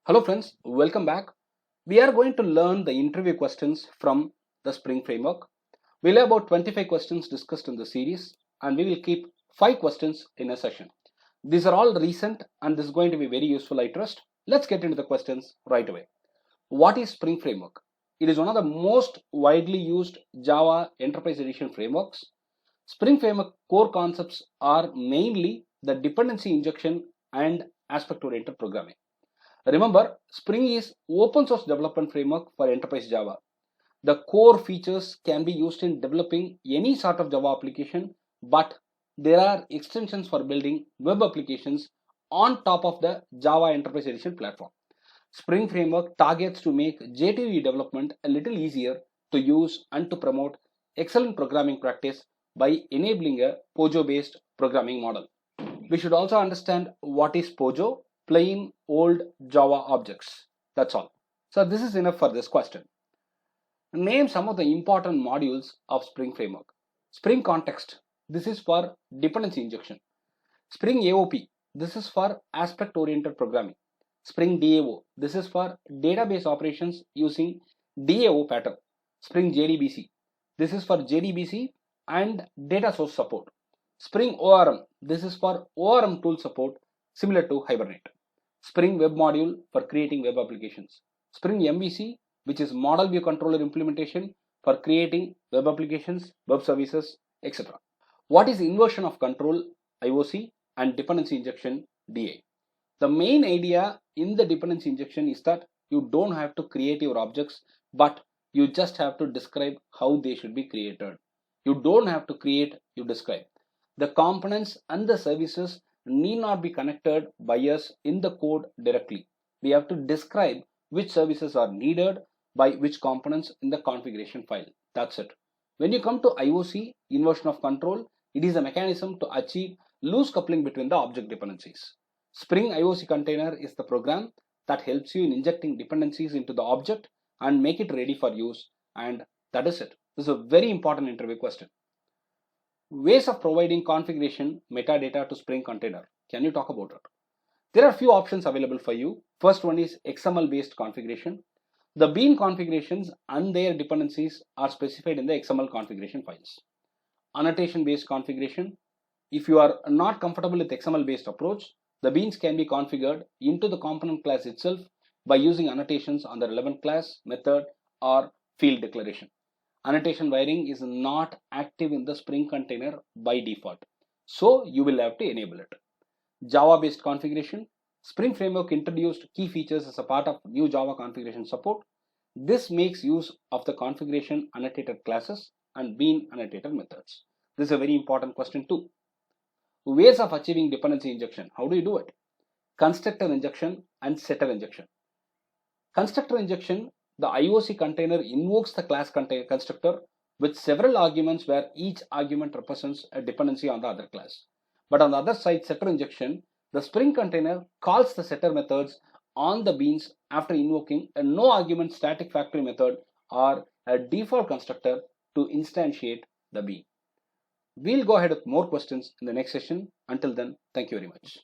Hello friends, welcome back. We are going to learn the interview questions from the Spring Framework. We'll have about 25 questions discussed in the series and we will keep 5 questions in a session. These are all recent and this is going to be very useful, I trust. Let's get into the questions right away. What is Spring Framework? It is one of the most widely used Java Enterprise Edition frameworks. Spring Framework core concepts are mainly the dependency injection and aspect-oriented programming. Remember, Spring is open source development framework for enterprise Java. The core features can be used in developing any sort of Java application, but there are extensions for building web applications on top of the Java Enterprise Edition platform. Spring Framework targets to make J2E development a little easier to use and to promote excellent programming practice by enabling a POJO-based programming model. We should also understand what is POJO, plain old Java objects. That's all. So this is enough for this question. Name some of the important modules of Spring Framework. Spring Context. This is for dependency injection. Spring AOP. This is for aspect-oriented programming. Spring DAO. This is for database operations using DAO pattern. Spring JDBC. This is for JDBC and data source support. Spring ORM. This is for ORM tool support similar to Hibernate. Spring Web Module for creating web applications. Spring MVC, which is Model View Controller implementation for creating web applications, web services, etc. What is inversion of control, IOC, and dependency injection, DA? The main idea in the dependency injection is that you don't have to create your objects, but you just have to describe how they should be created. You don't have to create, you describe. The components and the services need not be connected by us in the code directly. We have to describe which services are needed by which components in the configuration file. That's it. When you come to IOC, inversion of control, it is a mechanism to achieve loose coupling between the object dependencies. Spring IOC container is the program that helps you in injecting dependencies into the object and make it ready for use, and that is it. This is a very important interview question. Ways of providing configuration metadata to Spring container. Can you talk about it? There are few options available for you. First one is XML based configuration. The bean configurations and their dependencies are specified in the XML configuration files. Annotation based configuration. If you are not comfortable with XML based approach, the beans can be configured into the component class itself by using annotations on the relevant class, method, or field declaration. Annotation wiring is not active in the Spring container by default, so you will have to enable it. Java based configuration. Spring Framework introduced key features as a part of new Java configuration support. This makes use of the configuration annotated classes and bean annotated methods. This is a very important question too. Ways of achieving dependency injection. How do you do it? Constructor injection and setter injection. Constructor injection, the IOC container invokes the class constructor with several arguments where each argument represents a dependency on the other class. But on the other side, setter injection, the Spring container calls the setter methods on the beans after invoking a no argument static factory method or a default constructor to instantiate the bean. We'll go ahead with more questions in the next session. Until then, thank you very much.